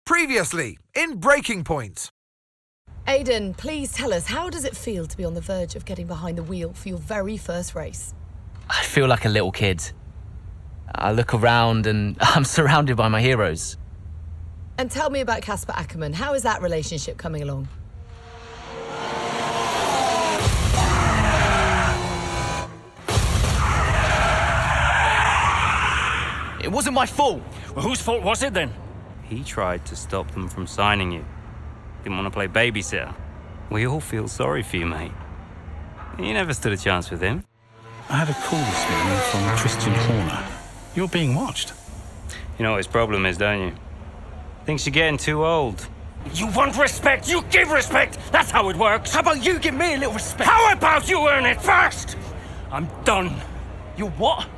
Previously, in Breaking Point. Aidan, please tell us, how does it feel to be on the verge of getting behind the wheel for your very first race? I feel like a little kid. I look around and I'm surrounded by my heroes. And tell me about Casper Ackerman. How is that relationship coming along? It wasn't my fault. Well, whose fault was it then? He tried to stop them from signing you. Didn't want to play babysitter. We all feel sorry for you, mate. You never stood a chance with him. I had a call this morning from Christian Horner. You're being watched. You know what his problem is, don't you? Thinks you're getting too old. You want respect, you give respect. That's how it works. How about you give me a little respect? How about you earn it first? I'm done. You what?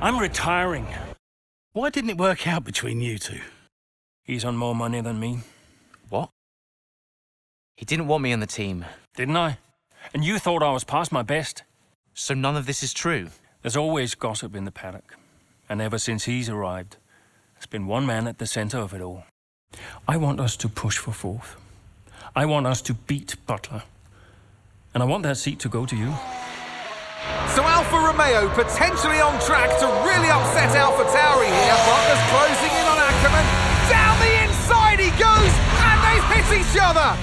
I'm retiring. Why didn't it work out between you two? He's on more money than me. What? He didn't want me on the team. Didn't I? And you thought I was past my best? So none of this is true? There's always gossip in the paddock. And ever since he's arrived, there's been one man at the centre of it all. I want us to push for fourth. I want us to beat Butler. And I want that seat to go to you. So Alfa Romeo potentially on track to really upset AlphaTauri here. Butler's closing in on Ackerman. Down the inside he goes, and they've hit each other.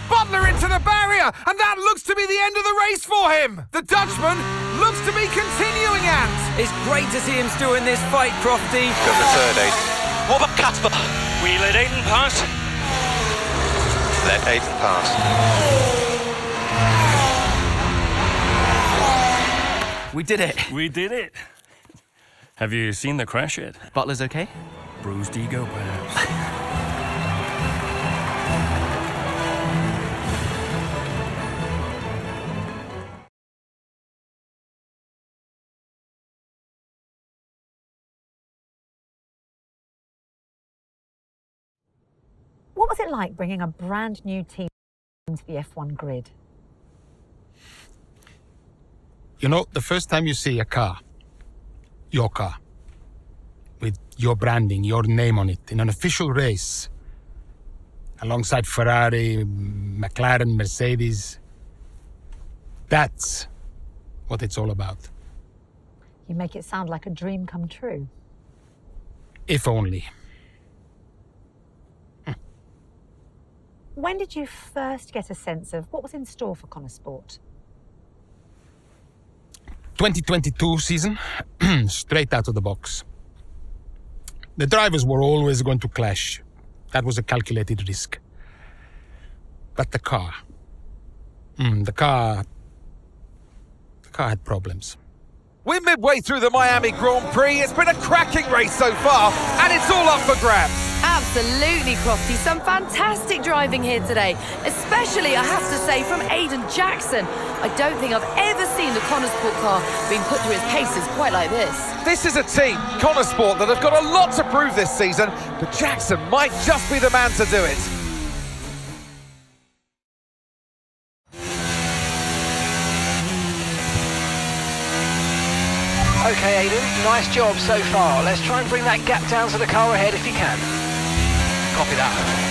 Butler into the barrier, and that looks to be the end of the race for him. The Dutchman looks to be continuing at. It's great to see him still in this fight, Crofty. Got the third, Aiden. What about Casper? We let Aiden pass. Let Aiden pass. We did it. We did it. Have you seen the crash yet? Butler's okay? Bruised ego, perhaps. What was it like bringing a brand new team to the F1 grid? You know, the first time you see a car, your car, with your branding, your name on it, in an official race, alongside Ferrari, McLaren, Mercedes, that's what it's all about. You make it sound like a dream come true. If only. When did you first get a sense of what was in store for Connor Sport? 2022 season, straight out of the box. The drivers were always going to clash. That was a calculated risk. But the car had problems. We're midway through the Miami Grand Prix. It's been a cracking race so far, and it's all up for grabs. Absolutely, Crofty. Some fantastic driving here today, especially, I have to say, from Aidan Jackson. I don't think I've ever seen the Connor Sport car being put through its paces quite like this. This is a team, Connor Sport, that have got a lot to prove this season, but Jackson might just be the man to do it. Okay, Aidan, nice job so far. Let's try and bring that gap down to the car ahead if you can. Copy that.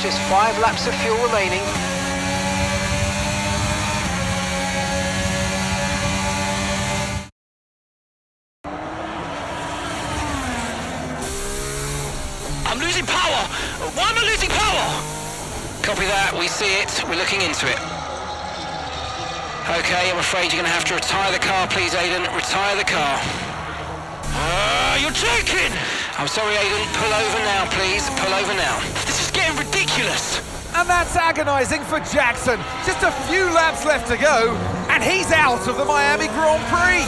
just 5 laps of fuel remaining. I'm losing power! Why am I losing power? Copy that, we see it, we're looking into it. Okay, I'm afraid you're going to have to retire the car, please, Aidan. Retire the car. You're joking! I'm sorry, Aidan. Pull over now, please. Pull over now. This is getting ridiculous! And that's agonising for Jackson. Just a few laps left to go, and he's out of the Miami Grand Prix.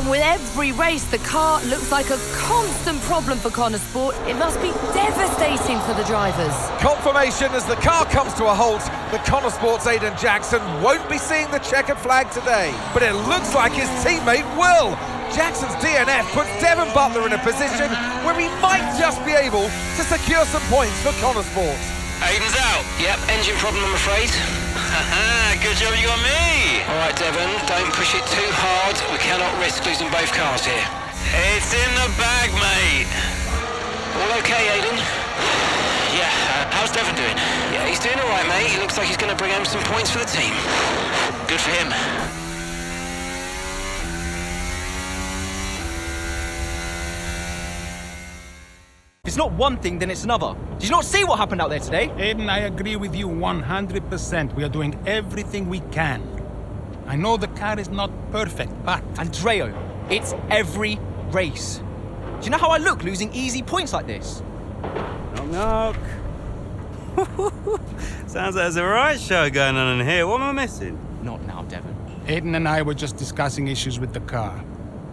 With every race, the car looks like a constant problem for Connor Sport. It must be devastating for the drivers. Confirmation as the car comes to a halt, the Connor Sport's Aidan Jackson won't be seeing the checkered flag today. But it looks like his teammate will. Jackson's DNF puts Devon Butler in a position where he might just be able to secure some points for Connor Sport. Aidan's out. Yep, engine problem, I'm afraid. Good job you got me! All right, Devon, don't push it too hard. We cannot risk losing both cars here. It's in the bag, mate. All okay, Aidan? Yeah, how's Devon doing? Yeah, he's doing all right, mate. He looks like he's going to bring home some points for the team. Good for him. If it's not one thing, then it's another. Did you not see what happened out there today? Aiden, I agree with you 100%. We are doing everything we can. I know the car is not perfect, but... Andreo, it's every race. Do you know how I look losing easy points like this? Knock, knock. Sounds like there's a right show going on in here. What am I missing? Not now, Devon. Aiden and I were just discussing issues with the car.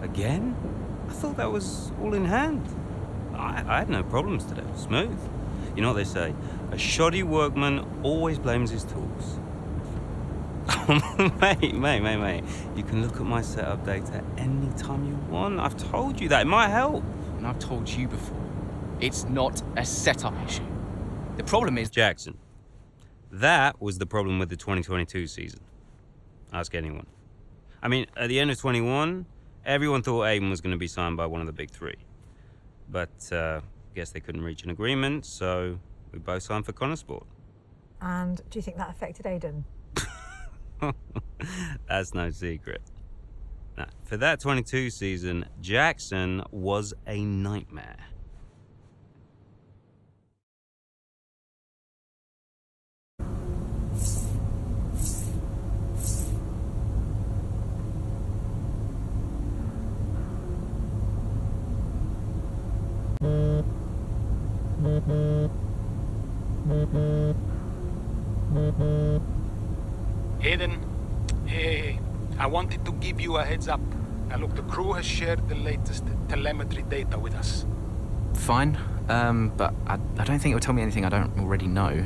Again? I thought that was all in hand. I had no problems today. Smooth. You know what they say? A shoddy workman always blames his tools. mate. You can look at my setup data anytime you want. I've told you that. It might help. And I've told you before, it's not a setup issue. The problem is... Jackson, that was the problem with the 2022 season. Ask anyone. I mean, at the end of 21, everyone thought Aiden was going to be signed by one of the big three. But guess they couldn't reach an agreement, so we both signed for Connor Sport. And do you think that affected Aidan? That's no secret. Now, for that 22 season, Jackson was a nightmare. Aiden, hey, I wanted to give you a heads up. Now look, the crew has shared the latest telemetry data with us. Fine, but I don't think it will tell me anything I don't already know.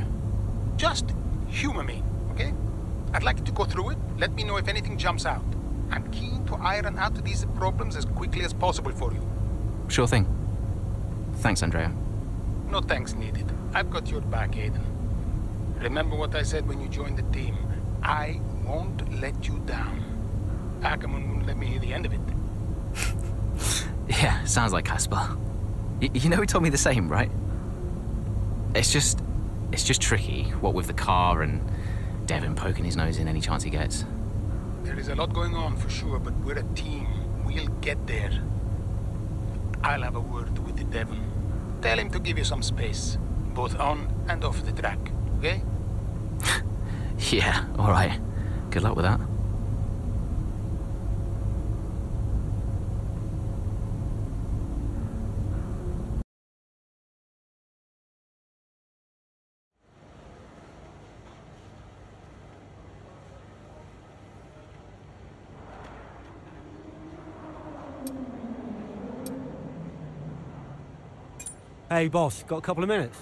Just humor me, okay? I'd like you to go through it. Let me know if anything jumps out. I'm keen to iron out these problems as quickly as possible for you. Sure thing. Thanks, Andrea. No thanks needed. I've got your back, Aiden. Remember what I said when you joined the team. I won't let you down. Ackerman wouldn't let me hear the end of it. Yeah, sounds like Casper. You know he told me the same, right? It's just tricky, what with the car and Devon poking his nose in any chance he gets. There is a lot going on for sure, but we're a team. We'll get there. I'll have a word with Devon. Tell him to give you some space, both on and off the track, okay? Yeah, all right. Good luck with that. Hey, boss, got a couple of minutes?